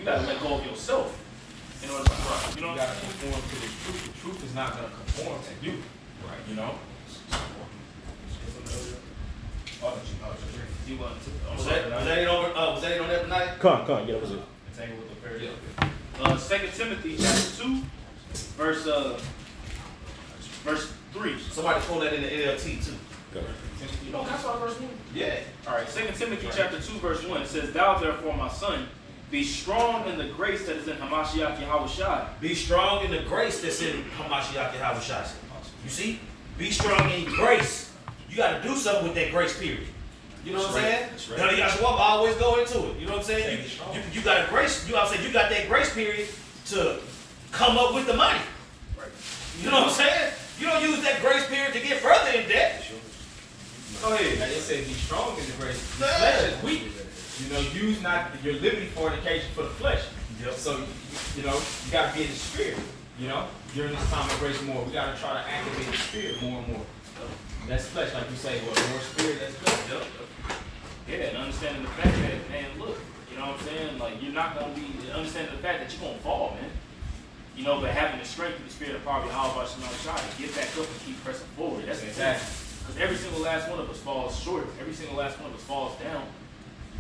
gotta let go of yourself in order to run. You know You what I'm gotta saying? conform to the truth. The truth is not gonna conform to you. Right. You know? Was that it on that tonight? Come, yeah, what's it? Entangled with the Pharisees. 2 Timothy chapter 2, verse 3. Somebody pull that in the NLT too. Go. You know, that's why verse 1. Yeah. All right, 2 Timothy chapter 2, verse 1. It says, Thou therefore, my son, be strong in the grace that is in Hamashiach Yahushua. Be strong in the grace that's in Hamashiach Yahushua. You see? Be strong in grace. You got to do something with that grace period. You know what I'm saying? That's right. Now, Yahshua always go into it. You know what I'm saying? You got a grace. You know what I'm saying? You got that grace period to come up with the money. Right. You know what I'm saying? You don't use that grace period to get further in debt. Go ahead. Now, it says be strong in the grace. The Yeah. flesh is weak. You know, use not your liberty for fornication for the flesh. Yep. So, you know, you got to be in the spirit. You know, during this time of grace more, we got to try to activate the spirit more and more. That's flesh, like you say, well, more spirit, that's flesh. Yep. Yeah, and understanding the fact that, man, look, you know what I'm saying? Like, you're not going to be, understanding the fact that you're going to fall, man. You know, but having the strength of the spirit of poverty, how about you try to get back up and keep pressing forward. That's exactly. Because every single last one of us falls short. Every single last one of us falls down.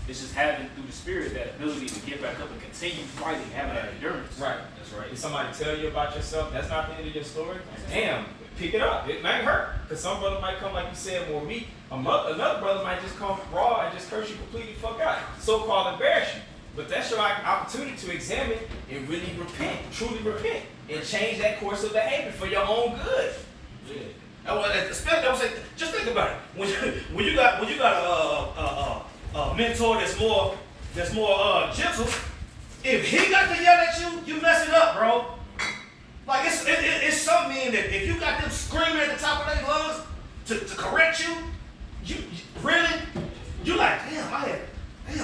It's just having, through the spirit, that ability to get back up and continue fighting, having that endurance. Right, that's right. If somebody tell you about yourself, that's not the end of your story. Damn, pick it up. It might hurt. Because some brother might come, like you said, more meek. Another brother might just come raw and just curse you completely fuck out. So-called embarrass you. But that's your opportunity to examine and really repent, truly repent, and change that course of behavior for your own good. Yeah. Just think about it. When you got a mentor that's more gentle, if he got to yell at you, you mess it up, bro. Like it's some men that if you got them screaming at the top of their lungs to correct you, you really, you like, damn,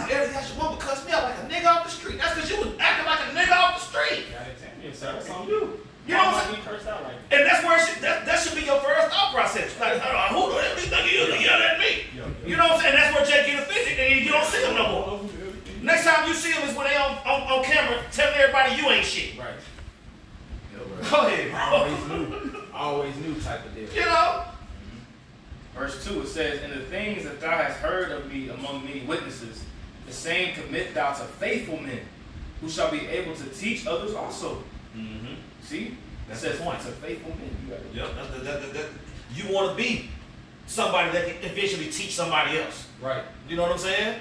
every time you want to cuss me out like a nigga off the street. That's because you was acting like a nigga off the street. You gotta examine yourself. That's on you. You know what I'm saying? Cursed out like that. And that's where that should be your first thought process. Like, who the hell do you think he is to yell at me? You know what I'm saying? That's where Jay get offended and you don't see him no more. Next time you see him is when they on camera telling everybody you ain't shit. Right. Go ahead, bro. Always new type of deal. You know? Verse 2, it says, And the things that thou hast heard of me among many witnesses, the same commit thou to faithful men, who shall be able to teach others also. Mm-hmm. See? That's it says the point. to faithful men. Yep. You want to be somebody that can eventually teach somebody else. Right. You know what I'm saying?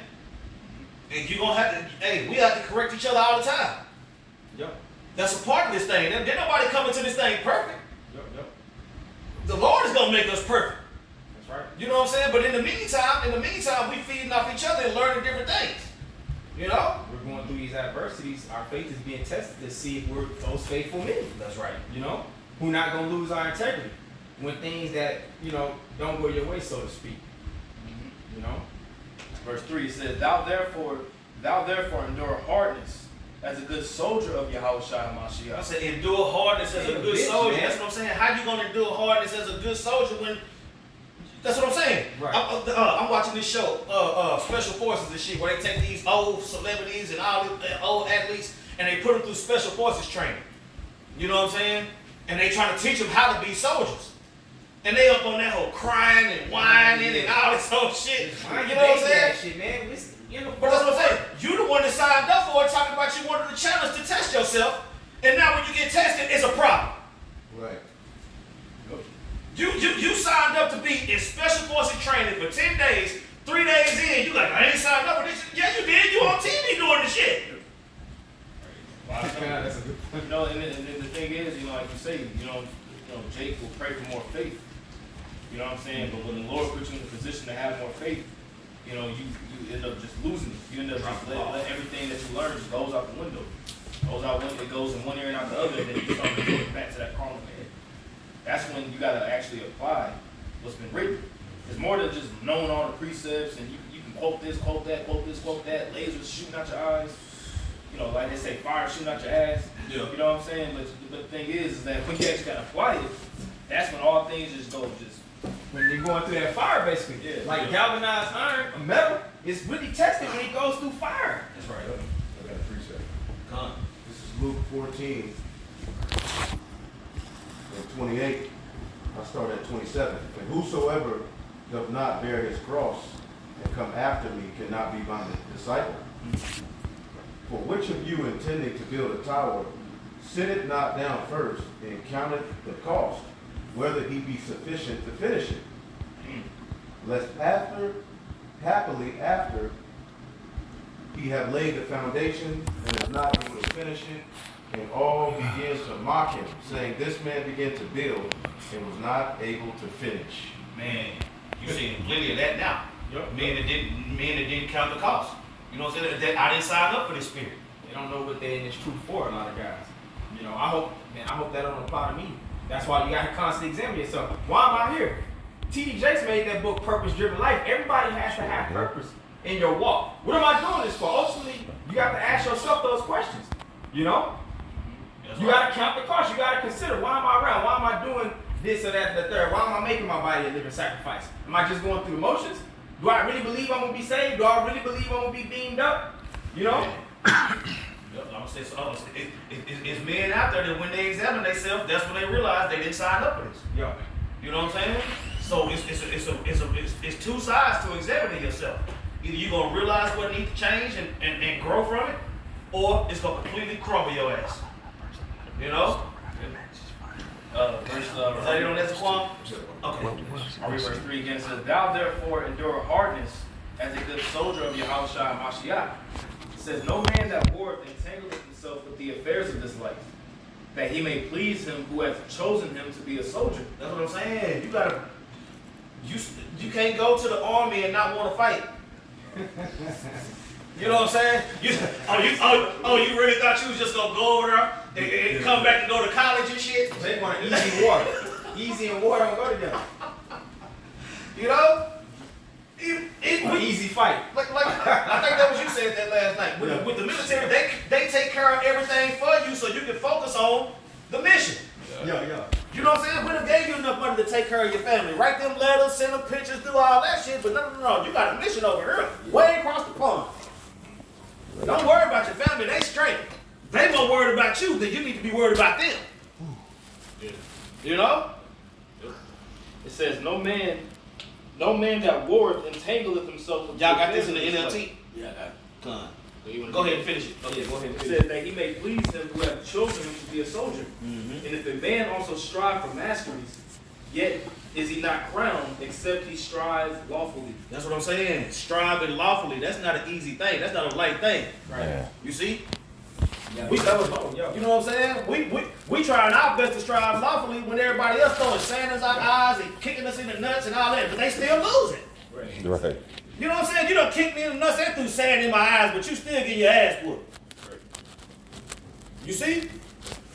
And you're going to have to, we have to correct each other all the time. Yep. That's a part of this thing. There's nobody coming to this thing perfect. Yep. The Lord is going to make us perfect. That's right. You know what I'm saying? But in the meantime, we feeding off each other and learning different things. You know? We're going through these adversities. Our faith is being tested to see if we're those faithful men. That's right. You know? Who not going to lose our integrity when things that, you know, don't go your way, so to speak. You know? Verse 3, it says, Thou therefore endure hardness as a good soldier of Yahushua HaMashiach. I said endure hardness as a good soldier. That's what I'm saying. How you going to endure hardness as a good soldier when... That's what I'm saying. Right. I'm watching this show, Special Forces and shit, where they take these old celebrities and all these old athletes and they put them through Special Forces training. You know what I'm saying? And they trying to teach them how to be soldiers. And they up on that whole crying and whining and all this whole shit. You know what I'm saying? Shit, man. But that's what I'm saying. You the one that signed up for it, talking about you wanted the challenge to test yourself. And now when you get tested, it's a problem. Right. You signed up to be in Special Forces training for 10 days, 3 days in, you like, I ain't signed up for this. Yeah, you did. You on TV doing the shit. That's a good point. You know, and the thing is, you know, like you say, you know, Jake will pray for more faith. You know what I'm saying? But when the Lord puts you in a position to have more faith, you know, you end up just losing it. You end up just let everything that you learn just goes out the window. It goes in one ear and out the other, and then you start to it back to that carnal man. That's when you got to actually apply what's been written. It's more than just knowing all the precepts, and you can quote this, quote that, quote this, quote that, lasers shooting out your eyes. You know, like they say, fire shooting out your ass. Yeah. You know what I'm saying? But the thing is that when you actually got to apply it, that's when all things just go when you're going through that fire, basically. Yeah, like galvanized iron, a metal, is really tested when it goes through fire. That's right. I got a precept. Luke 14 and 28. I start at 27. And whosoever doth not bear his cross and come after me cannot be my disciple. For which of you intending to build a tower, sitteth not down first and counteth the cost, whether he be sufficient to finish it? Lest happily after he have laid the foundation and is not able to finish it, and all begin to mock him, saying, this man began to build and was not able to finish. Man, you seeing plenty of that now. Yep. Men that didn't count the cost. You know what I'm saying? That I didn't sign up for this spirit. They don't know what they're in this truth for, a lot of guys. You know, I hope that don't apply to me. That's why you gotta constantly examine yourself. Why am I here? T.D. Jakes made that book, Purpose Driven Life. Everybody has to have purpose in your walk. What am I doing this for? Ultimately, you got to ask yourself those questions. You know? You got to count the cost. You got to consider, why am I around? Why am I doing this or that and the third? Why am I making my body a living sacrifice? Am I just going through the motions? Do I really believe I'm going to be saved? Do I really believe I'm going to be beamed up? You know? Yep, I'm gonna say so. It's men out there that when they examine themselves, that's when they realize they didn't sign up for this. Yeah. You know what I'm saying? So it's two sides to examining yourself. Either you're gonna realize what needs to change and grow from it, or it's gonna completely crumble your ass. You know? Verse, Is that it on that Quan? Okay. I'll read verse 3 again. It says, thou therefore endure hardness as a good soldier of Yahushua Mashiach. It says, no man that warreth entangleth himself with the affairs of this life, that he may please him who hath chosen him to be a soldier. That's what I'm saying. You can't go to the army and not want to fight. You know what I'm saying? You really thought you was just gonna go over there and come back and go to college and shit? They want easy water. Easy and water don't go together. You know? Easy fight. Like I think that was you said that last night. With the military, they take care of everything for you so you can focus on the mission. Yeah. You know what I'm saying? We done gave you enough money to take care of your family. Write them letters, send them pictures, do all that shit, but no. You got a mission over here, way across the pond. Don't worry about your family, they straight. They more worried about you than you need to be worried about them. Yeah. You know? It says, no man that warreth entangleth himself with Y'all the got this in affairs the of this NLT? life. Yeah, I got it. Come So you wanna Go do ahead and that? finish it. Okay, go ahead and It finish says that he may please him who hath chosen him to be a soldier. Mm-hmm. And if a man also strive for masteries, yet is he not crowned, except he strive lawfully. That's what I'm saying. Striving lawfully. That's not an easy thing. That's not a light thing. Right. You see? Yeah. We That was low, yo. You know what I'm saying? We trying our best to strive lawfully when everybody else throwing sand in our eyes and kicking us in the nuts and all that, but they still losing. Right. Right. You know what I'm saying? You done kicked me in the nuts and threw sand in my eyes, but you still get your ass whooped. You see?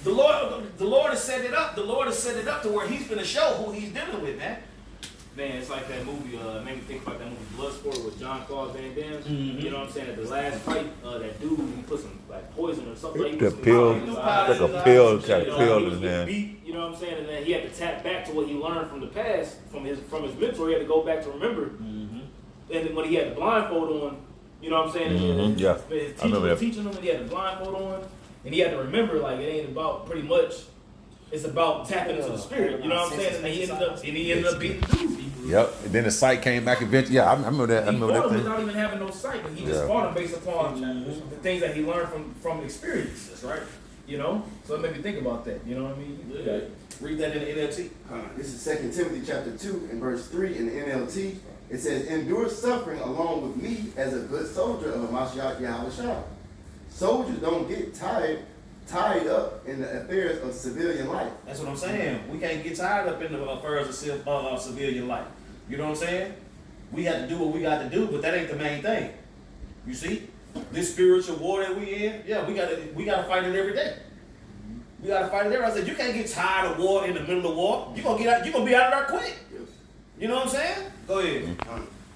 The Lord has set it up. The Lord has set it up to where He's gonna show who He's dealing with, man. Man, it's like that movie, made me think about that movie Bloodsport with Jean-Claude Van Damme. Mhm. You know what I'm saying? At the last fight, that dude, he put some like poison or something. He The put some pill, powder in his like eyes. a pill, got a You know, pill he was in getting there. beat, you know what I'm saying? And then he had to tap back to what he learned from the past, from his mentor. He had to go back to remember. Mm-hmm. And then when he had the blindfold on, you know what I'm saying? And Mhm, yeah. His I teacher remember was that. teaching him, and he had the blindfold on, and he had to remember, like, it ain't about pretty much. It's about tapping into the spirit. You know what I'm saying? And he ended up beating the dude. Yep. And then the sight came back eventually. Yeah, I remember that. I He remember fought that him thing. without even having no sight, but he just Yeah. fought him based upon the things that he learned from experience. That's right. You know, so it made me think about that. You know what I mean? Yeah. Read that in the NLT. This is 2 Timothy chapter 2 and verse 3 in the NLT. It says, endure suffering along with me as a good soldier of Mashiach Yahushua. Soldiers don't get tied up in the affairs of civilian life. That's what I'm saying. We can't get tied up in the affairs of civilian life. You know what I'm saying? We have to do what we got to do, but that ain't the main thing. You see? This spiritual war that we in, yeah, we gotta fight it every day. We gotta fight it every day. I said, you can't get tired of war in the middle of war. You're gonna be out of there quick. You know what I'm saying? Go ahead.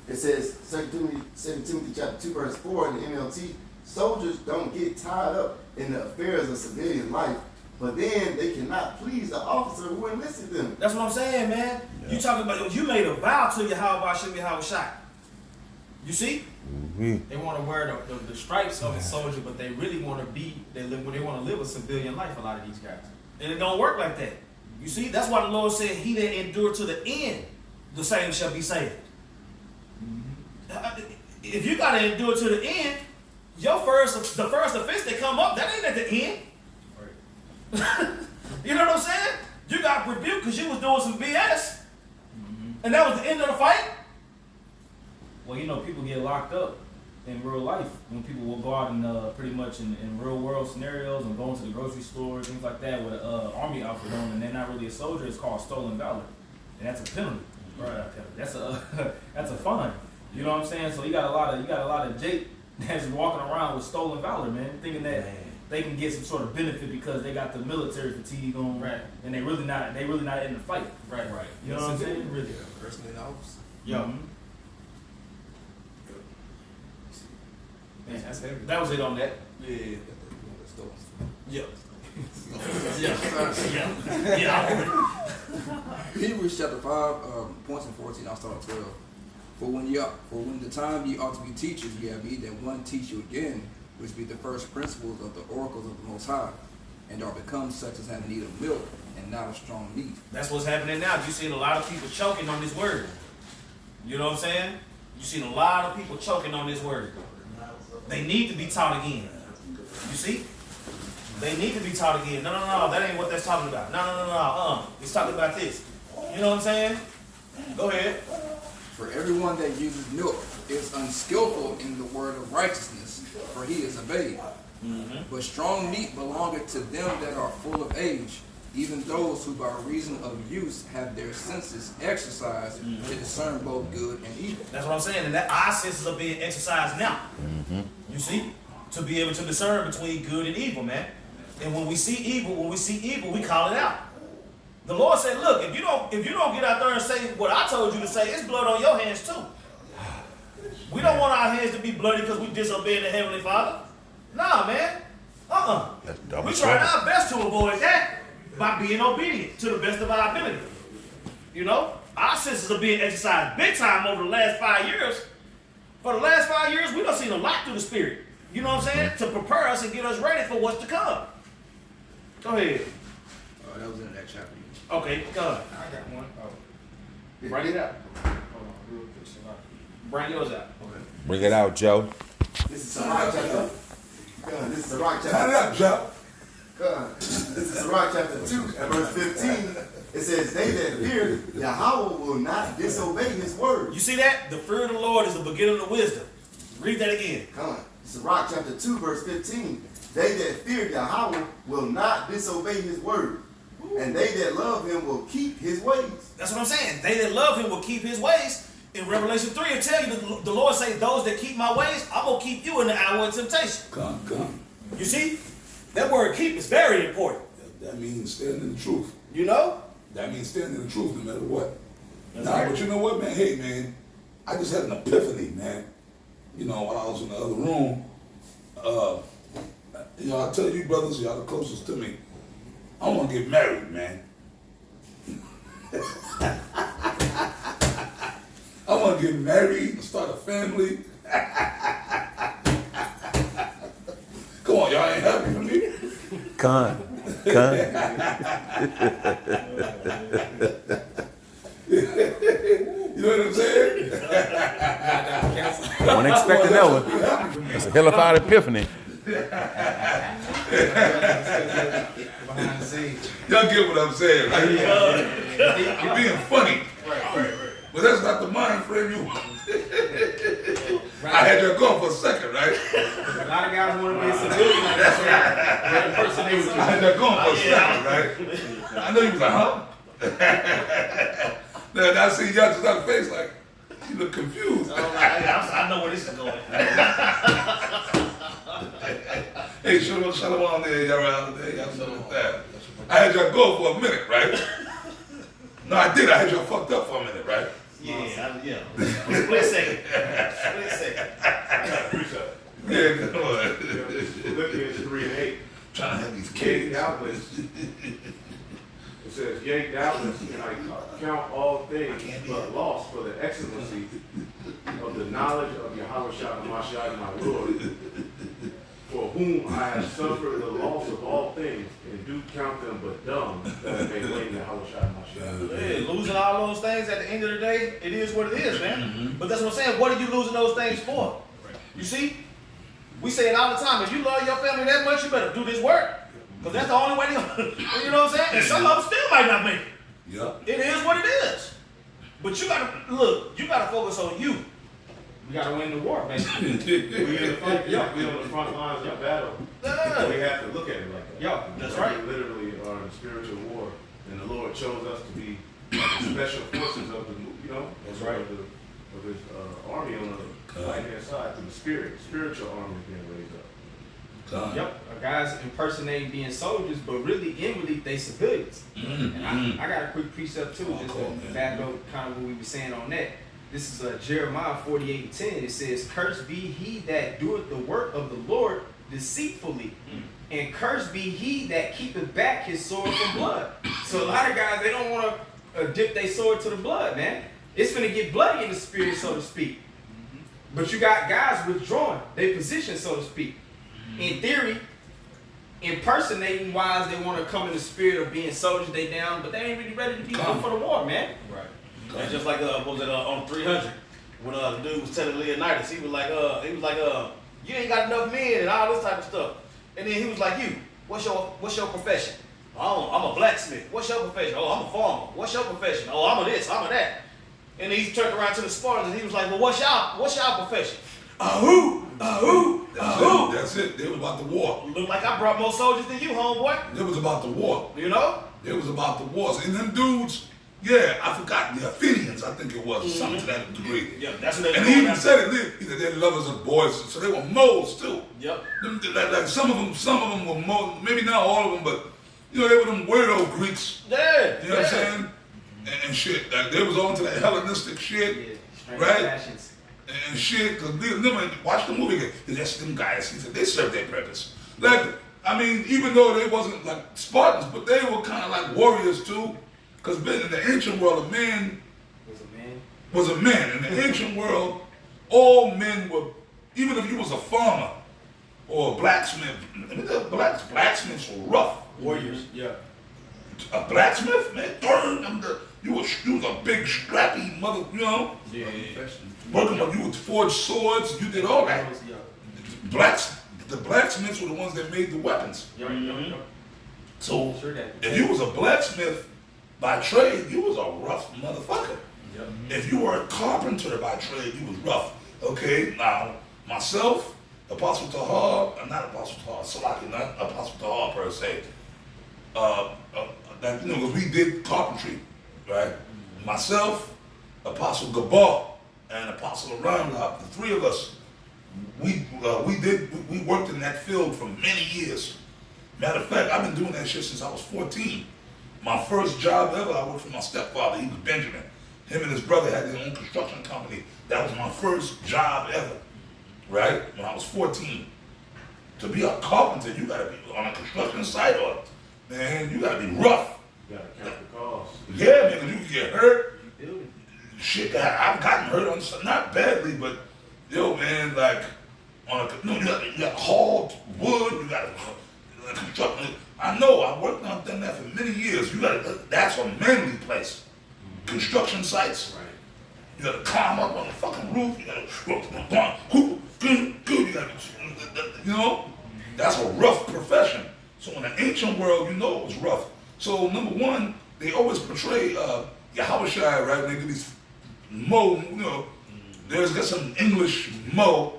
It says 2 Timothy chapter 2 verse 4 in the NLT. Soldiers don't get tied up in the affairs of civilian life, but then they cannot please the officer who enlisted them. That's what I'm saying, man. You talking about, you made a vow to Yahweh Shem Yahweh Shai. You see? Mhm. They want to wear the stripes of a soldier, but they really want to be. They want to live a civilian life. A lot of these guys. And it don't work like that. You see, that's why the Lord said, "He that endure to the end, the same shall be saved." If you gotta endure to the end, the first offense that come up, that ain't at the end. Right. You know what I'm saying? You got rebuked because you was doing some BS, and that was the end of the fight. Well, you know, people get locked up in real life when people will go out and pretty much in real world scenarios and go into the grocery store, things like that, with an army outfit on, and they're not really a soldier. It's called stolen valor, and that's a penalty. Right. That's a fine. You know what I'm saying? So you got a lot of Jake that's walking around with stolen valor, man, thinking that they can get some sort of benefit because they got the military fatigue on, Right. and they really not in the fight. Right. You know what I'm saying? Really. Person in the office. Yo. Mhm. Man, that's heavy. That was it on that. Yeah. Let's go. Yeah. Hebrews chapter 5, points in 14, I'll start at 12. For when the time ye ought to be teachers, ye have need that one teach you again, which be the first principles of the oracles of the Most High, and are become such as have need of milk, and not of strong meat. That's what's happening now. You seen a lot of people choking on this word. You know what I'm saying? You seen a lot of people choking on this word. They need to be taught again. You see? They need to be taught again. No, that ain't what that's talking about. No. He's talking about this. You know what I'm saying? Go ahead. For everyone that uses milk is unskillful in the word of righteousness, for he is a babe. But strong meat belongeth to them that are full of age, even those who by reason of use have their senses exercised to discern both good and evil. That's what I'm saying. And that our senses are being exercised now. You see? To be able to discern between good and evil, man. And when we see evil, we call it out. The Lord said, look, if you don't get out there and say what I told you to say, it's blood on your hands too. We don't want our hands to be bloody because we disobeyed the Heavenly Father. Nah, man. That's double We tried trouble. our best to avoid that by being obedient to the best of our ability. You know, our senses are being exercised big time over the last 5 years. For the last 5 years, we done seen a lot through the Spirit. You know what I'm saying? To prepare us and get us ready for what's to come. Go ahead. That was in that chapter. Okay, go ahead. I got one. Oh, Bring it out. hold on. Real quick. Bring yours out. Bring it out, Joe. This is Sirach chapter. This is Sirach Turn it chapter. up, Joe. This is Sirach chapter 2 and verse 15. It says, "They that fear Yahweh will not disobey His word." You see that? The fear of the Lord is the beginning of wisdom. Read that again. Come on. Sirach chapter 2 verse 15. "They that fear Yahweh will not disobey His word, and they that love Him will keep His ways." That's what I'm saying. They that love Him will keep His ways. In Revelation 3, it tell you the Lord say, "Those that keep my ways, I'm gonna keep you in the hour of temptation." Come. You see, that word "keep" is very important. That means standing in the truth. You know. That means standing in the truth no matter what. That's Nah, right. but you know what, man? Hey, man, I just had an epiphany, man. You know, while I was in the other room, you know, I tell you brothers, y'all the closest to me. I want to get married, man. I want to get married and start a family. Come on, y'all ain't happy for me? Con. You know what I'm saying? Wasn't expecting that one. It's a hellified epiphany. Behind the scenes. Y'all get what I'm saying, right? You're being funny. But that's not the mind frame you want. I had you go for a second, right? A lot of guys want to be a civilian like that. Impersonate I had you going for a second, right? I know you was like, huh? Now I see y'all just got a face like, you look confused. I know where this is going. Hey, shalom there, y'all out there, y'all know that. I had y'all go for a minute, right? No, I did. I had y'all fucked up for a minute, right? Yeah. Split second. Yeah, come on. Philippians 3:8. Trying to have these Yea, kids. doubtless. It says, "Yea, doubtless, and I count all things but loss for the excellency of the knowledge of Yahweh Shah Mashiach, my Lord, for whom I have suffered the loss of all things, and do count them but dumb, that I may win Yahweh Shah Mashiach. Yeah, losing all those things at the end of the day, it is what it is, man. But that's what I'm saying. What are you losing those things for? You see? We say it all the time. If you love your family that much, you better do this work. Because that's the only way to, you know what I'm saying? And some of them still might not make it. Yeah. It is what it is. But you gotta, look, you gotta focus on you. We gotta win the war, basically. We in the front, we on the front lines of battle. Yeah. We have to look at it like that. Yo, that's right. We literally are in spiritual war, and the Lord chose us to be the special forces of the, you know, That's right. of his army on the right hand side through the spiritual army being raised up. Yep, guys impersonating being soldiers, but really inwardly they civilians. And I got a quick precept too, just to back up kind of what we were saying on that. This is Jeremiah 48:10. It says, "Cursed be he that doeth the work of the Lord deceitfully, and cursed be he that keepeth back his sword from blood." So a lot of guys, they don't want to dip their sword to the blood, man. It's gonna get bloody in the spirit, so to speak. But you got guys withdrawing their position, so to speak. In theory, impersonating wise, they want to come in the spirit of being soldiers, they down, but they ain't really ready to be going for the war, man. Right. And just like what was it on 300 when the dude was telling Leonidas, he was like, you ain't got enough men and all this type of stuff. And then he was like, what's your profession? Oh, I'm a blacksmith. What's your profession? Oh, I'm a farmer. What's your profession? Oh, I'm a this, I'm a that. And then he turned around to the Spartans and he was like, well, what's y'all profession? Who? That's it. They was about the war. Look like I brought more soldiers than you, homeboy. It was about the war. You know? It was about the wars. And them dudes, yeah, I forgot, the Athenians, I think it was, something to that degree. Yeah, that's what they And he even said it, he said they're lovers of boys, so they were moles too. Yep. Them, like some of them were moles, maybe not all of them, but you know, they were them weirdo Greeks. Yeah. You know what I'm saying? And shit, like they was on to that Hellenistic shit, Strange right? fashions. And shit, because watch the movie again. That's them guys. He said they served their purpose. Like, I mean, even though they wasn't like Spartans, but they were kind of like warriors too. Because in the ancient world, a man was a man. In the ancient world, all men were, even if you was a farmer or a blacksmith, blacksmiths were rough. Warriors, yeah. A blacksmith, man, you was a big, scrappy mother, you know? Yeah. Working on you would forge swords, you did all that. The blacksmiths were the ones that made the weapons. So if you was a blacksmith by trade, you was a rough motherfucker. If you were a carpenter by trade, you was rough. Okay, now myself, Apostle Tahar, not Apostle Tahar, Salaki, not Apostle Tahar per se. That, you know, because we did carpentry, right? Myself, Apostle Gabar, and Apostle Ramlab, the three of us, we worked in that field for many years. Matter of fact, I've been doing that shit since I was 14. My first job ever, I worked for my stepfather. He was Benjamin. Him and his brother had their own construction company. That was my first job ever, right? When I was 14. To be a carpenter, you gotta be on a construction site, or man, you gotta be rough. You gotta count the cost. Yeah, man, 'cause you can get hurt. Shit, I've gotten hurt on some, not badly, but yo, man, like you got hauled wood, you got construct. I know, I worked on done that for many years. That's a manly place. Construction sites. Right. You gotta climb up on the fucking roof. You gotta, you know, that's a rough profession. So in the ancient world, you know it was rough. So number one, they always portray Yahweh Shai, right? They do these Mo, you know, there's got some English Mo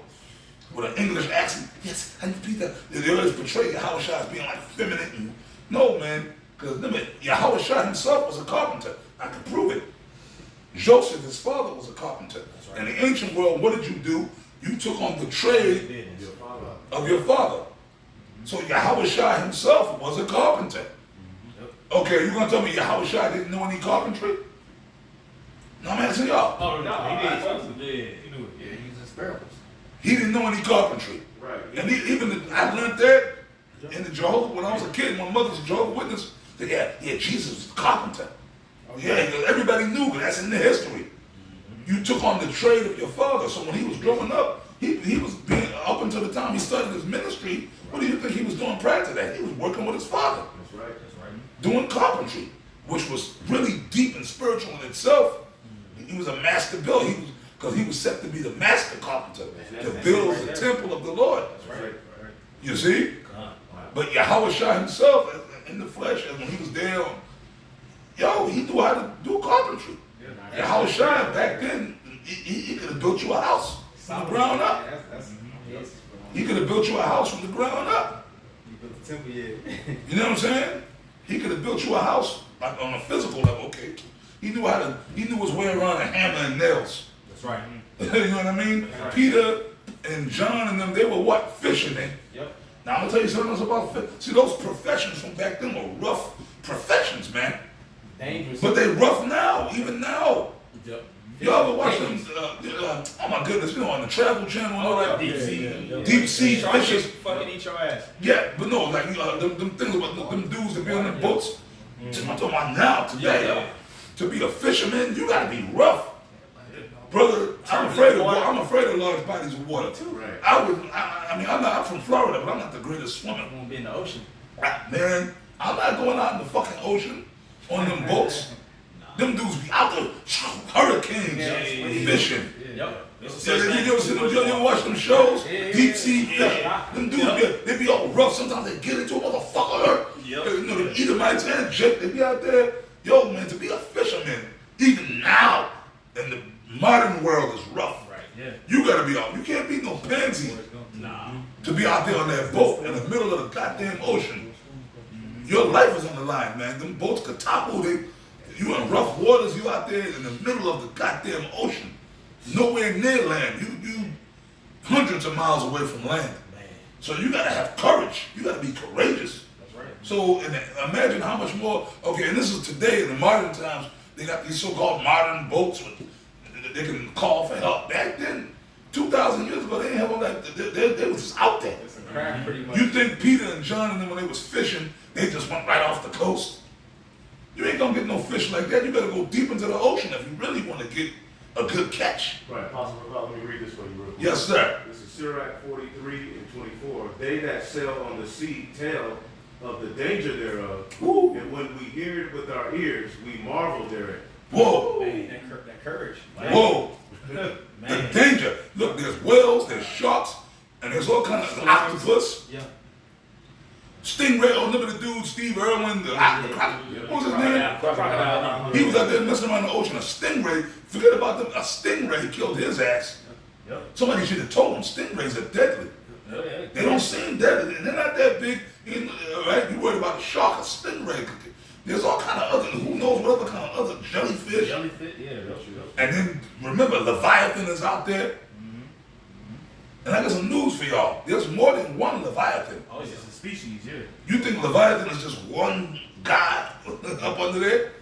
with an English accent. Yes, I repeat that. They always portray Yahweh Shai as being like feminine. And, no, man, because Yahweh Shai himself was a carpenter. I can prove it. Joseph, his father, was a carpenter. Right. In the ancient world, what did you do? You took on the trade of your father. So Yahweh Shai himself was a carpenter. Okay, you're going to tell me Yahweh Shai didn't know any carpentry? No, I'm asking y'all. Oh, no, he did. He knew it. Yeah, he was in parables. He didn't know any carpentry. Right. And I learned that in the Jehovah, when I was a kid, my mother's a Jehovah's Witness, that yeah, Jesus was a carpenter. Yeah, everybody knew, but that's in the history. You took on the trade of your father. So when he was growing up, he was being, up until the time he started his ministry, what do you think he was doing prior to that? He was working with his father. That's right. That's right. Doing carpentry, which was really deep and spiritual in itself. He was a master builder. Because he was set to be the master carpenter to build the temple of the Lord. That's right. You see? But Yahweh Shah himself, in the flesh, and when he was there, he knew how to do carpentry. Yahweh Shah, back then, he could have built you a house from the ground up. He could have built you a house from the ground up. You know what I'm saying? He could have built you a house like on a physical level. Okay, he knew his way around a hammer and nails. That's right. You know what I mean? Right. Peter and John and them, they were what? Fishermen. Yep. Now I'm gonna tell you something else about fish. See, those professions from back then were rough professions, man. Dangerous. But they rough now, even now. Yep. Y'all ever watch them? Oh my goodness, on the Travel Channel and all that. Deep sea fishes. Fucking eat your ass. Yeah, but no, like them things about them dudes that be on the boats. I'm talking about now, today. Yeah. To be a fisherman, you gotta be rough. Brother, I'm afraid of large bodies of water. Right. I'm from Florida, but I'm not the greatest swimmer. I'm gonna be in the ocean. Man, I'm not going out in the fucking ocean on them boats. Them dudes be out there, hurricanes, fishing. Yep. So you ever watch them shows? Deep sea fishing. Them dudes, they be all rough. Sometimes they get into a motherfucker. Yep. The Edomites and Jake, they be out there. Yo, man, to be a fisherman, even now, in the modern world is rough. Right. Yeah. You gotta be out. You can't be no pansy. Nah. To be out there on that boat in the middle of the goddamn ocean. Your life is on the line, man. Them boats could topple. You in rough waters. You out there in the middle of the goddamn ocean. Nowhere near land. You hundreds of miles away from land. Man. So you gotta have courage. You gotta be courageous. That's right. So imagine how much more. Okay, and this is today in the modern times. They got these so-called modern boats with they can call for help. Back then, 2,000 years ago, they didn't have all that. They was just out there. It's a craft, pretty much. You think Peter and John and them, when they was fishing, they just went right off the coast? You ain't gonna get no fish like that. You better go deep into the ocean if you really want to get a good catch. Right. Apostle, let me read this for you real quick. Yes, sir. This is Sirach 43 and 24. They that sail on the sea tell of the danger thereof, Woo. and when we hear it with our ears, we marvel therein. Whoa. Man, that courage. Whoa. The danger. Look, there's whales, there's sharks, and there's all kinds of octopus. Yeah. Stingray, remember the dude, Steve Irwin, what was his name? Crocodile. He was out there messing around the ocean. A stingray, forget about them, a stingray killed his ass. Yep. Somebody should have told him stingrays are deadly. Yeah. They don't seem deadly. They're not that big. Right? You worried about a shark, a stingray. There's all kind of other, who knows what other kind of other jellyfish. Jellyfish, yeah. And then remember, Leviathan is out there. And I got some news for y'all. There's more than one Leviathan. Oh, it's a species, yeah. You think Leviathan is just one god up under there?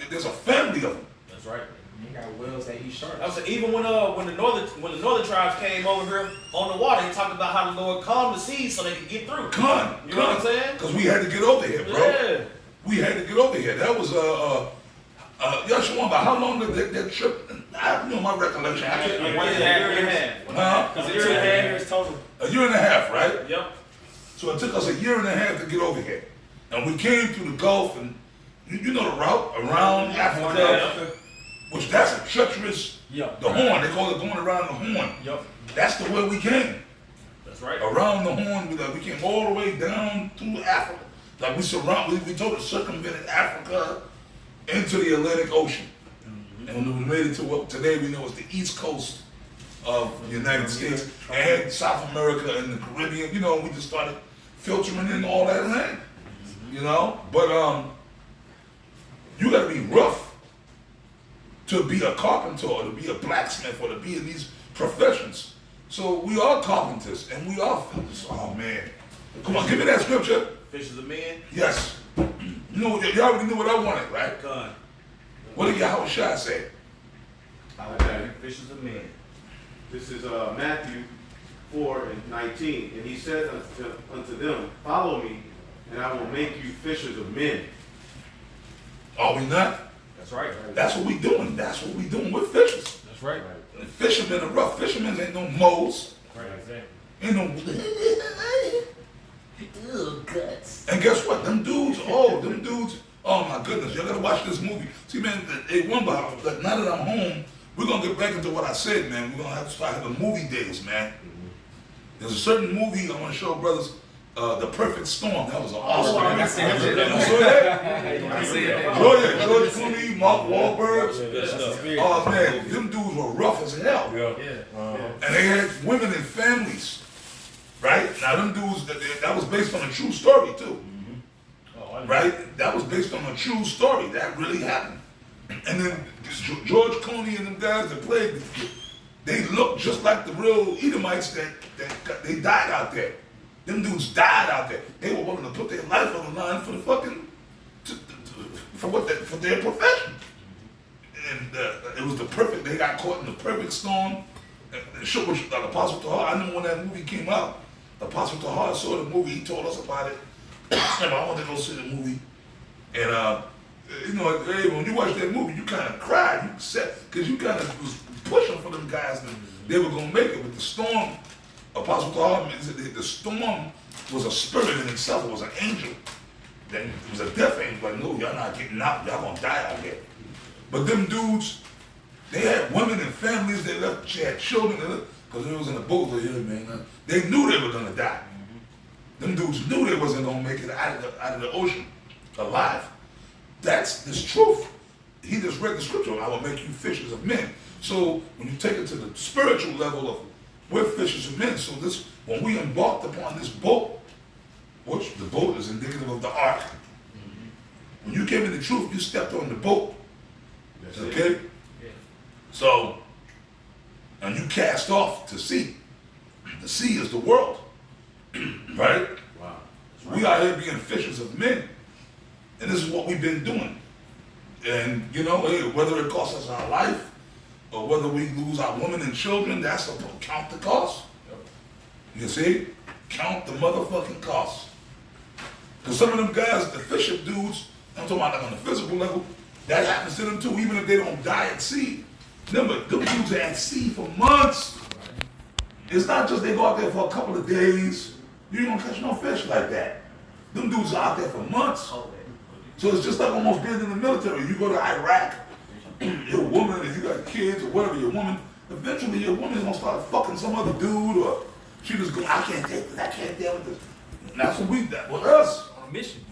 There's a family of them. That's right. You got whales that eat sharks. I was saying, even when the northern tribes came over here on the water, they talked about how the Lord calmed the seas so they could get through. Come on. You know what I'm saying? Because we had to get over here, bro. Yeah. We had to get over here. That was y'all should wonder about how long did that trip? My recollection. I can't remember. A year and a half. Huh? A year and a half years total. A year and a half, right? Yep. So it took us a year and a half to get over here. And we came through the Gulf, and you know the route around Africa, which that's a treacherous, the Horn, they call it going around the Horn. Yep. That's the way we came. That's right. Around the Horn, we came all the way down through Africa. Like we totally circumvented Africa into the Atlantic Ocean. And we made it to what today we know is the East Coast of the United States and South America and the Caribbean. You know, we just started filtering in all that land. You know, but you got to be rough to be a carpenter or to be a blacksmith or to be in these professions. So we are carpenters and we are fillers. Oh man, come on, give me that scripture. Fishes of men. Yes. You know, you already knew what I wanted, right? God. What did Yahweh Shai say? Fishes of men. This is Matthew 4:19, and he said unto them, follow me, and I will make you fishers of men. Are we not? That's right. That's what we doing. That's what we doing. We're fishers. That's right. Fishermen are rough. Fishermen ain't no moles. Right, exactly. Ain't no. Ew, guts. And guess what? Them dudes, oh my goodness, y'all gotta watch this movie. See, man, now that I'm home, we're gonna get back into what I said, man. We're gonna have to start having movie days, man. There's a certain movie I want to show brothers, The Perfect Storm. That was an awesome movie. I seen that shit. You saw that? I seen that. George Clooney, Mark Wahlberg. Oh man, them dudes were rough as hell. And they had women and families. Right? Now them dudes, that was based on a true story too. Right? That was based on a true story. That really happened. And then George Clooney and them guys that played, they looked just like the real Edomites that they died out there. Them dudes died out there. They were willing to put their life on the line for the fucking, for their profession. And it was they got caught in the perfect storm. The shit was like Apostle Tahar. I remember when that movie came out. Apostle Tahar saw the movie. He told us about it. I wanted to go see the movie. And you know, when you watch that movie, you kind of cried. You said, because you kind of was pushing for them guys that they were gonna make it. But the storm, Apostle Tahar, the storm was a spirit in itself. It was an angel. Then it was a death angel. Like, no, y'all not getting out. Y'all gonna die out here. But them dudes, they had women and families. They left. She had children. Because it was in the boat. Man, they knew they were gonna die. Them dudes knew they wasn't gonna make it out of the ocean alive. That's this truth. He just read the scripture. I will make you fishers of men. So when you take it to the spiritual level of we're fishers of men. So this, when we embarked upon this boat, which the boat is indicative of the ark. When you came in the truth, you stepped on the boat. Okay? Yeah. So, and you cast off to sea. The sea is the world. Right? Wow. We out here being fishers of men. And this is what we've been doing. And, you know, whether it costs us our life or whether we lose our women and children, that's a count the cost. You see? Count the motherfucking cost. Because some of them guys, the fishing dudes, I'm talking about like on the physical level, that happens to them too, even if they don't die at sea. Remember, them dudes are at sea for months. It's not just they go out there for a couple of days. You ain't gonna catch no fish like that. Them dudes are out there for months. So it's just like almost being in the military. You go to Iraq, you're a woman, if you got kids or whatever, you're a woman, eventually your woman's gonna start fucking some other dude, or she just go, I can't take this, I can't deal with this. And that's what with us. On a mission.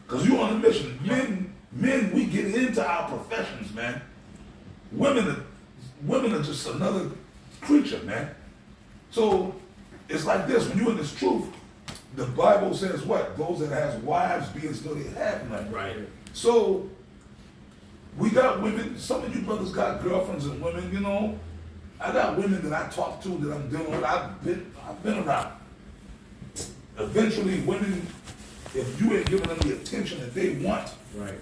Because you're on a mission. Men, we get into our professions, man. Women are just another creature, man. So it's like this, when you're in this truth, the Bible says what? Those that has wives be as though they have none. Right. So we got women, some of you brothers got girlfriends and women, you know. I got women that I talk to that I'm dealing with, I've been around. Eventually women, if you ain't giving them the attention that they want, Right.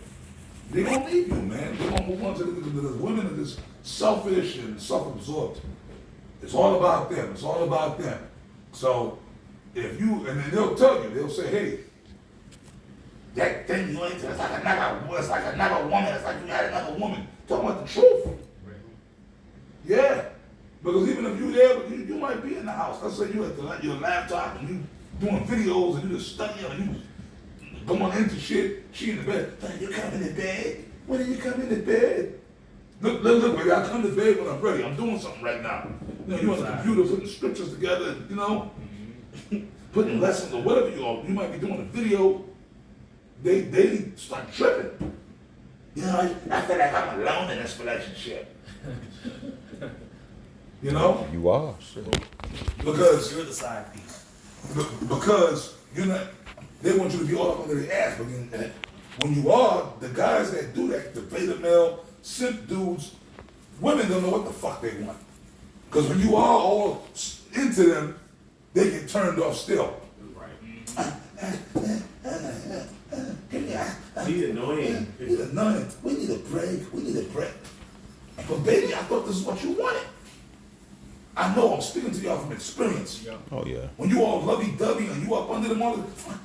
they gonna leave you, man. They gonna move on to the women are just selfish and self-absorbed. It's all about them. It's all about them. So if you, and then they'll tell you, they'll say, hey, that thing you into, it's like another woman. It's like you had another woman. Talking about the truth. Right. Yeah. Because even if you there, you might be in the house. Let's say you at your laptop and you doing videos and you just studying and you going into shit. She in the bed. You coming to bed? When are you coming to bed? Look, baby, I come to bed when I'm ready. I'm doing something right now. You know, you're on the computer putting scriptures together, you know, putting lessons or whatever you are. You might be doing a video. They start tripping. You know, I feel like I'm alone in this relationship. You know? You are. Sure. Because You're the side piece. because you're not, they want you to be all up under their ass. But then, when you are, the guys that do that, the beta male, simp dudes, women don't know what the fuck they want. Because when you are all into them, they get turned off still. Right. He's annoying. He's annoying. We need a break. We need a break. But baby, I thought this is what you wanted. I know, I'm speaking to y'all from experience. Oh, yeah. When you all lovey-dovey and you up under them all, why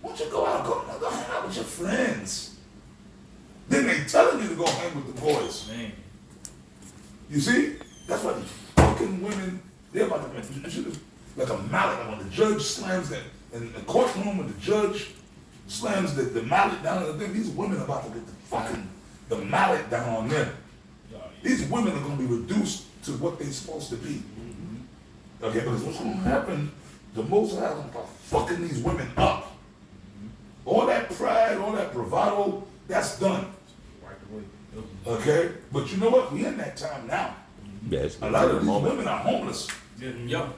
don't you go out, go hang out with your friends? Then they telling you to go hang with the boys. Man. You see? That's why these fucking women, they're about to be like a mallet. Like when the judge slams that in the courtroom, when the judge slams the mallet down on the thing, these women are about to get the mallet down on them. These women are going to be reduced to what they're supposed to be. Okay, because what's going to happen, the Most High is going to start fucking these women up. All that pride, all that bravado, that's done. Okay? But you know what? We in that time now. Yes. A lot of these women are homeless. Yep.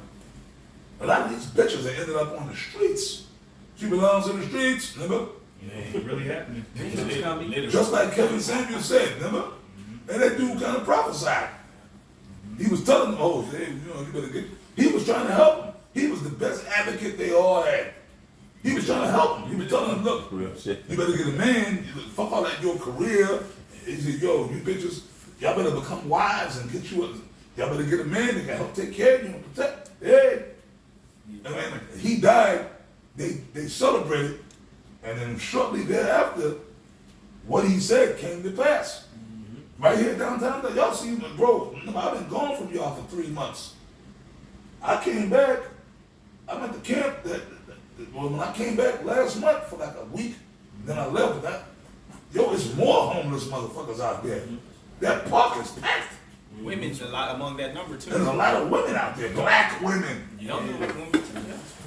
A lot of these bitches that ended up on the streets. She belongs in the streets, remember? It ain't really happening. Just like Kevin Samuel said, remember? And that dude kind of prophesied. He was telling them, oh, hey, you better get. He was trying to help them. He was the best advocate they all had. He was trying to help them. He was telling them, look, you better get a man. Fuck all that your career. He said, yo, you bitches, y'all better become wives and get you a. Y'all better get a man that can help take care of you and protect. Hey. And then he died. They celebrated, and then shortly thereafter, what he said came to pass. Right here downtown, y'all see, bro, I've been gone from y'all for 3 months. I came back, I'm at the camp, when I came back last month for like a week, then I left. Yo, it's more homeless motherfuckers out there. That park is packed. Women's a lot among that number too. There's a lot of women out there, black women. Young women.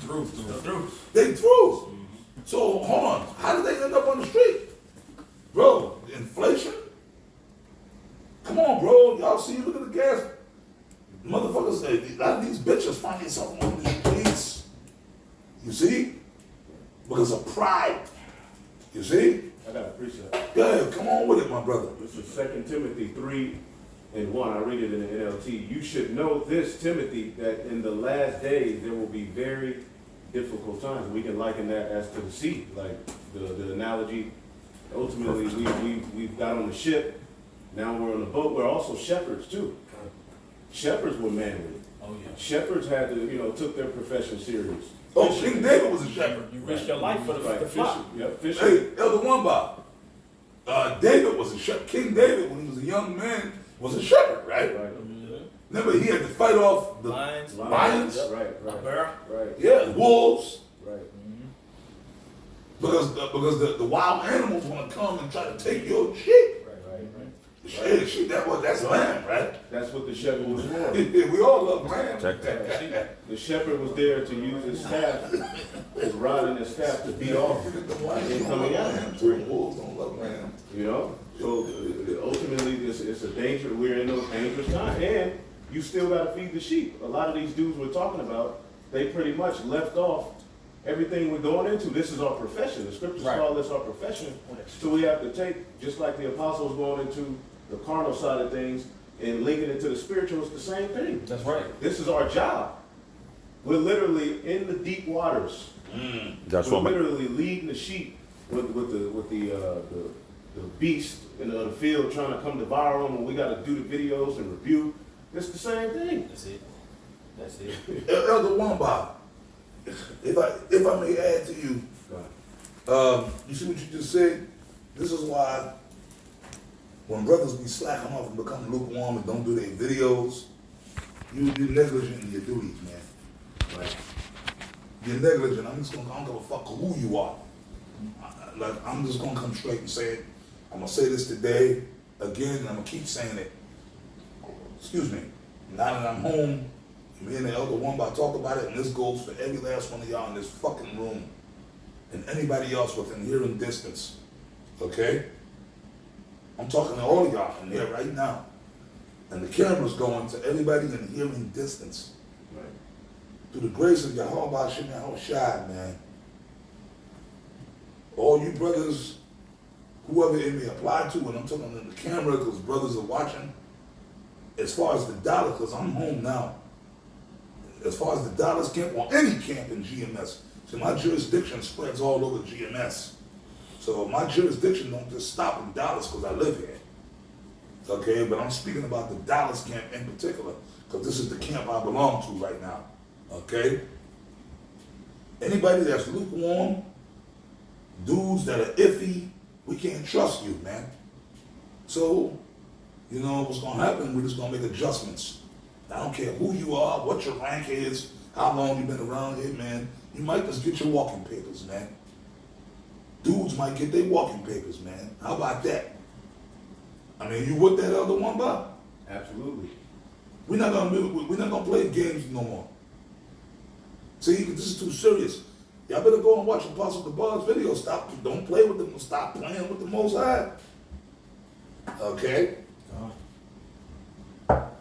Through. They through. So hold on, how did they end up on the street? Bro, inflation? Come on, bro. Y'all see, look at the gas. Motherfuckers, a lot of these bitches find themselves on the streets. You see? Because of pride. You see? I got a precept. Go ahead, come on with it, my brother. This is 2 Timothy 3:1. I read it in the NLT. You should know this, Timothy, that in the last days there will be very difficult times. We can liken that as to the sea, like the analogy. Ultimately, we've got on the ship. Now we're on the boat. We're also shepherds too. Shepherds were manly. Oh yeah. Shepherds had to, took their profession serious. Oh, King David was a shepherd. You risk your life for the flock. Fishing. Hey, Elder Wamba. David was a shepherd. King David, when he was a young man, was a shepherd, right? Right. Remember, he had to fight off the Lions. lions. Right. Bear. Right. Yeah, wolves. Right. Because the wild animals want to come and try to take your sheep. Sheep, that's lamb, right? That's what the shepherd was for. We all love lamb. Check that. The shepherd was there to use his staff, his rod and his staff to beat off incoming animals. Wolves don't love lamb. So ultimately, it's a danger. We're in those dangerous times, and you still got to feed the sheep. A lot of these dudes we're talking about, they pretty much left off everything we're going into. This is our profession. The scriptures call this our profession. So we have to take, just like the apostles going into the carnal side of things and linking it to the spiritual, it's the same thing. That's right. This is our job. We're literally in the deep waters. That's We're what literally leading the sheep with the beast in the field trying to come devour them, and we got to do the videos and review. It's the same thing. That's it. Elder Wamba, if I may add to you, you see what you just said? This is why when brothers be slacking off and become lukewarm and don't do their videos, you're negligent in your duties, man. Right? You're negligent. I don't give a fuck who you are. I'm just gonna come straight and say it. I'm gonna say this today again, and I'm gonna keep saying it. Excuse me. Now that I'm home, me and the Elder Wamba talk about it, and this goes for every last one of y'all in this fucking room, and anybody else within hearing distance. Okay? I'm talking to all of y'all in here right now. And the camera's going to everybody in hearing distance. Right. Through the grace of Yahweh Shemel Shai, man. All you brothers, whoever it may apply to, and I'm talking to the camera because brothers are watching, as far as the dollar, because I'm home now, as far as the Dallas camp or any camp in GMS, so my jurisdiction spreads all over GMS. So my jurisdiction don't just stop in Dallas because I live here. Okay, but I'm speaking about the Dallas camp in particular, because this is the camp I belong to right now. Okay? Anybody that's lukewarm, dudes that are iffy, we can't trust you, man. So You know what's gonna happen? We're just gonna make adjustments. I don't care who you are, what your rank is, how long you've been around here, man. You might just get your walking papers, man. Dudes might get their walking papers, man. How about that? I mean, you with that other one, Bob? Absolutely. We're not gonna play games no more. See, this is too serious. Y'all better go and watch Apostle DeBar's video. Stop, don't play with them. Stop playing with the Most High. Okay?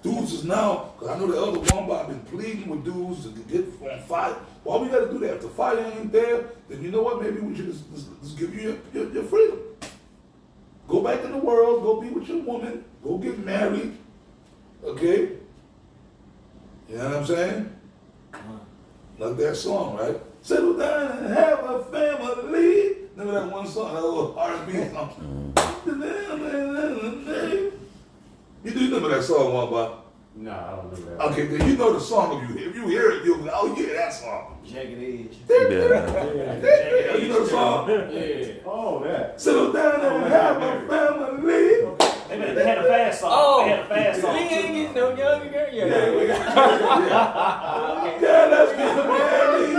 Dudes is now, because I know the other one, I've been pleading with dudes to get on fire. Why we gotta do that? If the fire ain't there, then you know what? Maybe we should just give you your freedom. Go back in the world, go be with your woman, go get married. Okay? You know what I'm saying? Like that song, right? Settle down and have a family. Remember that one song, that little R&B song? You do remember that song, one, Bob? No, I don't know that. Okay, then you know the song. If you hear it, you'll go, oh yeah, that song. Jagged Edge. Yeah. You know the song? Yeah. Oh, that. Settle down and have a family. They had a fast song. They had a fast song. We ain't getting no younger girl. Yeah, let's get married.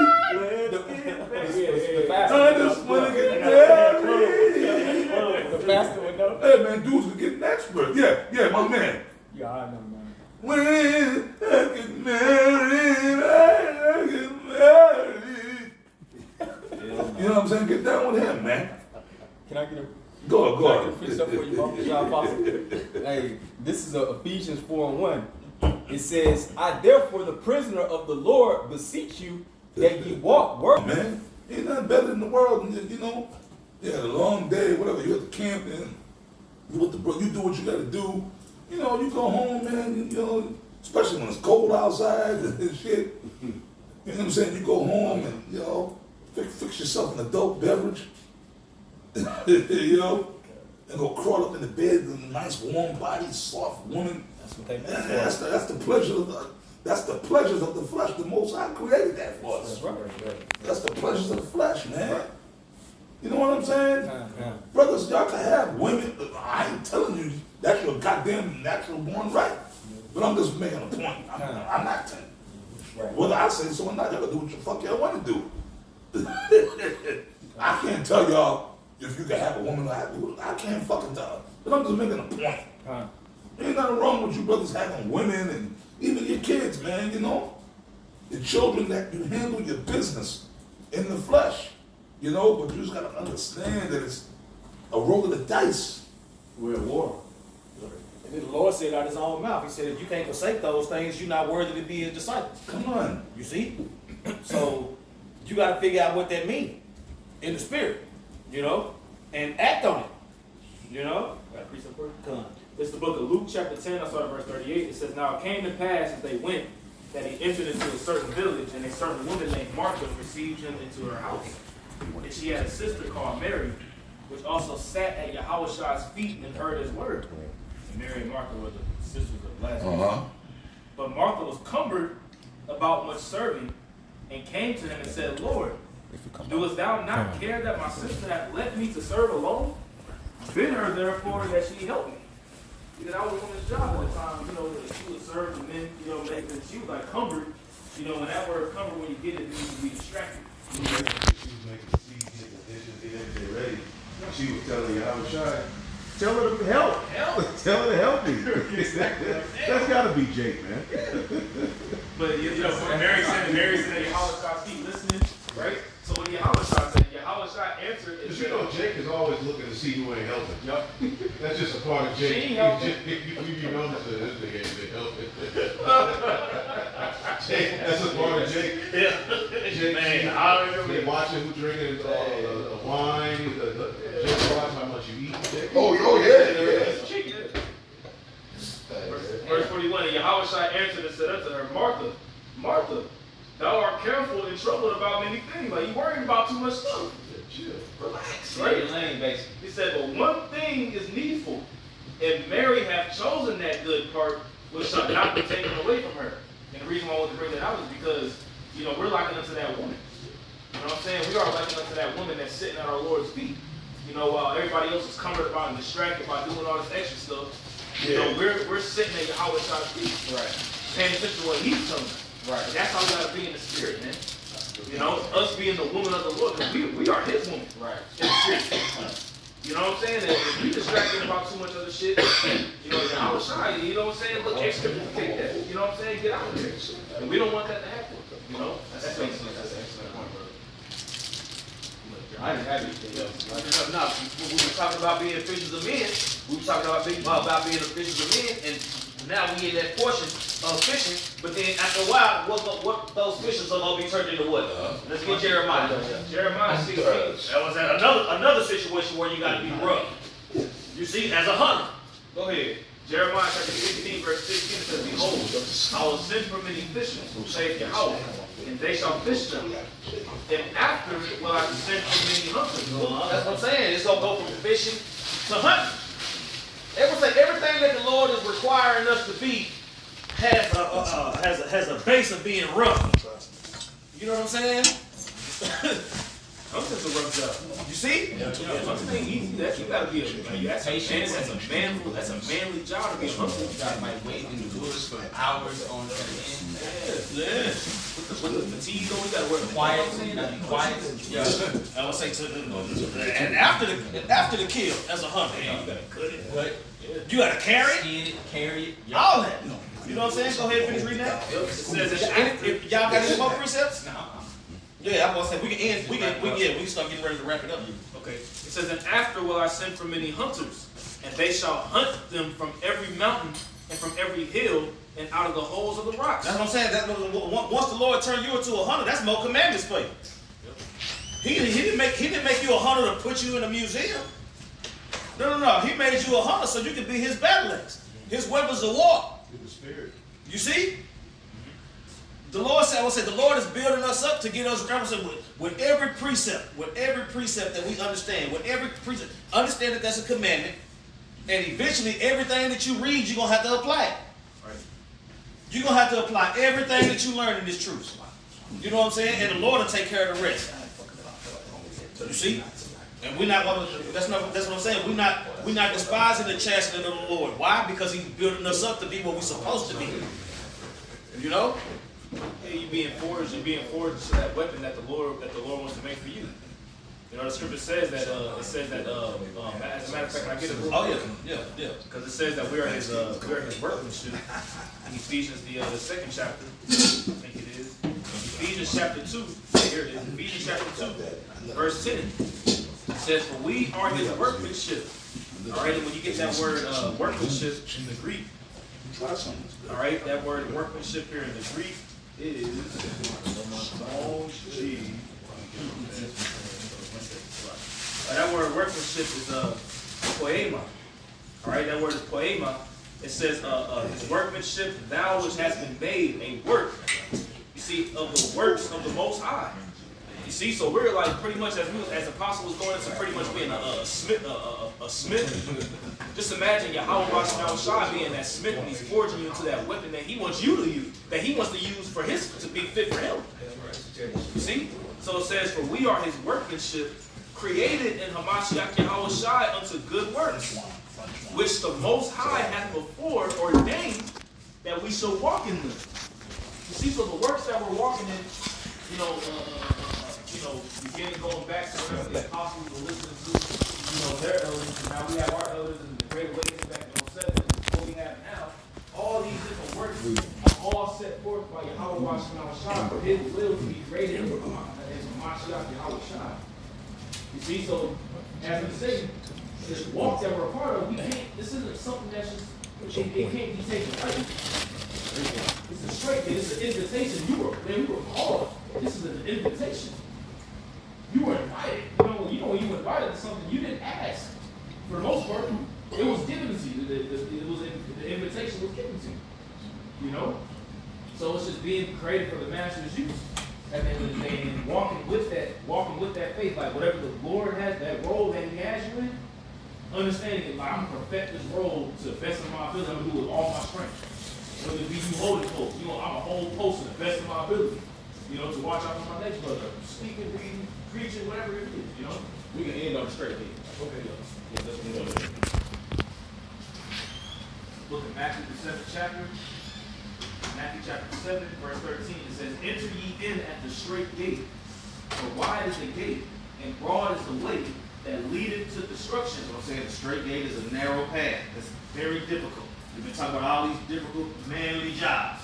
I just want to get married. The faster one though. Hey man, dudes are getting expert. Yeah, my man. Yeah, I know, man. When I get married, I get married. You know what I'm saying? Get down with him, man. Can I get a Go Can I on. get a free stuff for you, Bob? Y'all Apostle? Hey, this is Ephesians 4:1. It says, I therefore, the prisoner of the Lord, beseech you that ye walk work. Man, ain't nothing better in the world than, you know, you had a long day, whatever, you at the camp and you do what you gotta do. You know, you go home, man, you know, especially when it's cold outside and shit. You know what I'm saying? You go home and, you know, fix yourself an adult beverage. You know, and go crawl up in the bed with a nice warm body, soft woman. That's what they meant. That's the pleasure of that's the pleasures of the flesh. The Most High created that for us. That's right. That's the pleasures of the flesh, man. You know what I'm saying? Yeah. Brothers, y'all can have women. I ain't telling you that's your goddamn natural born right. But I'm just making a point. I'm not telling you. Right. Whether I say so or not, y'all can do what the fuck y'all want to do. I can't tell y'all if you can have a woman or I can't fucking tell. But I'm just making a point. Ain't nothing wrong with you brothers having women and even your kids, man, you know. The children that you handle your business in the flesh, you know, but you just gotta understand that it's a roll of the dice. We're at war. And then the Lord said out of his own mouth, he said, if you can't forsake those things, you're not worthy to be his disciple. Come on. You see? So you got to figure out what that means in the spirit, you know, and act on it, you know. Got a precept for you? Come. It's the book of Luke chapter 10, I start at verse 38. It says, Now it came to pass as they went, that he entered into a certain village, and a certain woman named Martha received him into her house. And she had a sister called Mary, which also sat at Yahushua's feet and heard his word. And Mary and Martha were the sisters of Lazarus. But Martha was cumbered about much serving, and came to him and said, Lord, doest thou not care that my sister hath left me to serve alone? Bid her therefore that she help me. Because I was on this job at the time, you know, she would serve and then, you know, she was like cumbered. You know, when that word cumbered, when you get it, it means to be distracted. She was making the seeds, getting the dishes, getting everything ready. She was telling you, I was shy. Tell her to help. Tell her to help me. That's gotta be Jake, man. But you know, when Mary said that Yahushua's feet listening, right? So when Yahushua said, Yahushua answered, Because you know Jake is always looking to see who ain't helping. Yup. That's just a part of Jake. She ain't helping. You notice that this nigga ain't been helping. Jake, that's a part of Jake. Jake, Man, I remember they watching who drinking wine. Jake watch how much you eat. Jake. Oh yeah. Verse 41, and Yahushua answered and said unto her, Martha, Martha, thou art careful and troubled about many things. Like you worried about too much stuff. Chill. Relax, right? Lane, basically. He said, but one thing is needful, and Mary hath chosen that good part, which shall not be taken away from her. And the reason why I want to bring that out is because, you know, we're likened unto that woman. You know what I'm saying? We are likened unto that woman that's sitting at our Lord's feet. You know, while everybody else is cumbered about and distracted by doing all this extra stuff, You know, we're sitting at Yahweh Shai's feet. Right. Paying attention to what he's telling us. Right. And that's how we gotta be in the spirit, man. You know, us being the woman of the Lord, because we are his woman. Right. In the spirit. You know what I'm saying? And if we distracted about too much other shit, you know, Yahweh Shai, you know what I'm saying? Look, take that. You know what I'm saying? Get out of here. And we don't want that to happen. You know? That's excellent. That's an excellent point, brother. I didn't have anything else. No, we were talking about being fishers of men. We were talking about being the fishers of men, and now we in that portion of fishing. But then after a while, what those fishers are gonna be turned into what? Let's get Jeremiah. Jeremiah 16. That was another situation where you got to be rough. You see, as a hunter. Go ahead. Jeremiah chapter 15, verse 16 says, "Behold, I will send for many fishers, saith Yahweh, and they shall fish them. And after will I send for many hunters." That's what I'm saying. It's gonna go from fishing to hunting. Everything that the Lord is requiring us to be has a base of being rough. You know what I'm saying? I'm just a rough job. You see? Yeah, something easy. You gotta be that's a manly job to be a hunter. You gotta like wait in the woods for hours on end. Yeah. With the fatigue on, you gotta work Quiet. You gotta be quiet. Yeah. I would say and after the kill, as a hunter, you gotta cut it. You gotta carry it. Skin it, carry it. Yeah. All that. You know what I'm saying? Go ahead and finish reading that. It says if y'all got any more precepts? Yeah, I'm gonna say we can start getting ready to wrap it up. Okay. It says, "And after will I send for many hunters, and they shall hunt them from every mountain and from every hill and out of the holes of the rocks." That's what I'm saying. Once the Lord turned you into a hunter, that's more commandments for you. He didn't make you a hunter to put you in a museum. No. He made you a hunter so you could be his battle axe, his weapons of war. In the spirit. You see? The Lord said, the Lord is building us up to get us with every precept that we understand, with every precept, understand that that's a commandment, and eventually everything that you read, you're going to have to apply it. Right. You're going to have to apply everything that you learn in this truth. You know what I'm saying? And the Lord will take care of the rest. You see? And we're not that's what I'm saying. We're not despising the chastening of the Lord. Why? Because he's building us up to be what we're supposed to be. You know? Yeah, you're being forged to that weapon that the Lord wants to make for you. You know, the scripture says that as a matter of fact, can I get it? Oh yeah. Because it says that we are his workmanship. In Ephesians the second chapter, I think it is. Ephesians chapter 2. Here it is. Ephesians chapter 2, verse 10. It says, "For we are his workmanship." All right, and when you get that word workmanship in the Greek, all right, that word workmanship here in the Greek is small g. That word workmanship is poema. All right, that word is poema. It says his workmanship, thou which has been made a work. You see, of the works of the Most High. You see, so we're like pretty much as Apostle was going into pretty much being a smith. Just imagine Yahweh Rosh Shai being that smith and he's forging you into that weapon that he wants you to use, that he wants to use for to be fit for him. You see? So it says, "For we are his workmanship, created in Hamashiach Yahweh Shai unto good works, which the Most High hath before ordained that we shall walk in them." You see, so the works that we're walking in, beginning going back to whatever the apostles were listening to, their elders, and now we have our elders in the Great Awakening back in 07, what we have now, all these different works are all set forth by Yahweh Rosh Hashanah for his will to be created in Mashiach Yahweh Shai. You see, so as we say, this walk that we're a part of, this isn't something that's just, it can't be taken right. It's a straight thing, it's an invitation. We were called. This is an invitation. You were invited. You know when you were invited to something, you didn't ask. For the most part, it was given to you. The invitation was given to you. So it's just being created for the master's use. At the end of the day, and walking with that faith, like whatever the Lord has, that role that he has you in, understanding it, like I'm gonna perfect this role to the best of my ability, I'm gonna do it with all my strength. Whether it be you holding post, I'm a whole post to the best of my ability. To watch out for my next brother, speaking, reading, preaching, whatever it is, We can end on a straight head. Okay, yeah, that's what we're gonna do. chapter, Matthew chapter 7, verse 13, it says, enter ye in at the straight gate. For wide is the gate, and broad is the way that leadeth to destruction. So I'm saying the straight gate is a narrow path. That's very difficult. We've been talking about all these difficult manly jobs.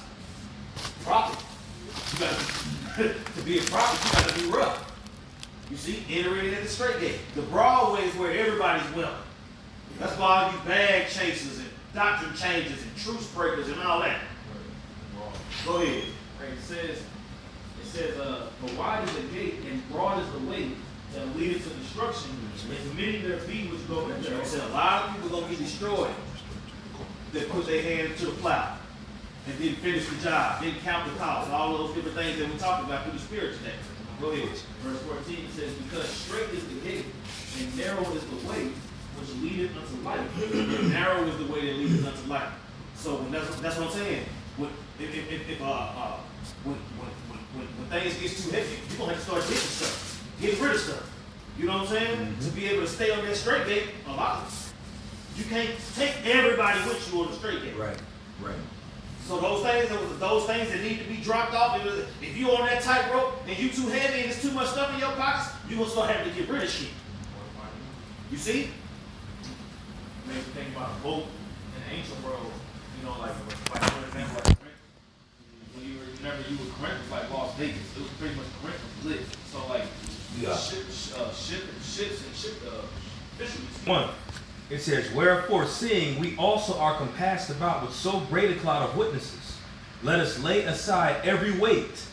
Prophet. You gotta, to be a prophet, you gotta be rough. You see, entering in at the straight gate. The broad way is where everybody's welcome. That's why all these bag chasers and doctrine changes and truce breakers and all that. Go ahead. Right, it says, for wide is the gate and broad is the way that leadeth to destruction, and many there be which go in there. He said a lot of people are going to be destroyed that put their hand to the plow and didn't finish the job, didn't count the cost, all those different things that we talked about through the Spirit today. Go ahead. Verse 14 says, because straight is the gate, and narrow is the way which leadeth unto life. And narrow is the way that leads unto life. So that's what I'm saying. When things get too heavy, you're gonna have to start getting stuff, getting rid of stuff. You know what I'm saying? To be able to stay on that straight gate, a lot. You can't take everybody with you on the straight gate. Right. So those things that need to be dropped off. If you're on that tightrope and you too heavy and there's too much stuff in your pockets, you're gonna start having to get rid of shit. You see? Makes you think about a boat in the ancient world. You know, like for example, like when you were Corinth was like Las Vegas. It was pretty much Corinth was lit. So like ships and fisheries. 1. It says, wherefore, seeing we also are compassed about with so great a cloud of witnesses, let us lay aside every weight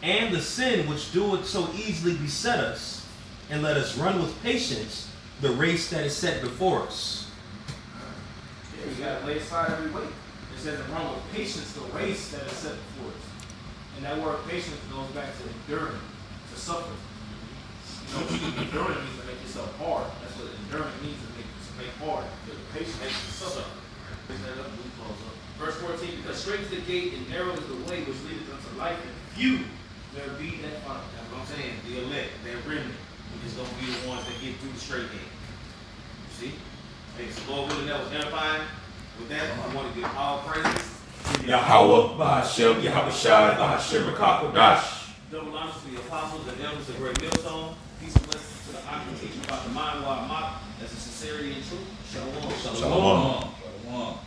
and the sin which doeth so easily beset us, and let us run with patience the race that is set before us. Yeah, you gotta lay aside every weight. It says to run with patience the race that is set before us. And that word patience goes back to enduring, to suffer. You know, enduring means to make yourself hard. That's what enduring means, to make hard. Patience makes you suffer. Verse 14, because straight is the gate and narrow is the way which leadeth unto life, and few there be that find. That's what I'm saying. The elect, their remnant, is gonna be the ones that get through the straight gate. You see? Hey, so Lord willing, that was edifying. With that, I want to give all praises. Yahweh, Ba'ashem, Yahweh Shai, Ba'ashem, Rakakodash. Double honors to the apostles and elders of Great Millstone. Peace and blessings to the Akim teaching about the mind while mock. That's a sincerity and truth. Shalom. Shalom. Shalom.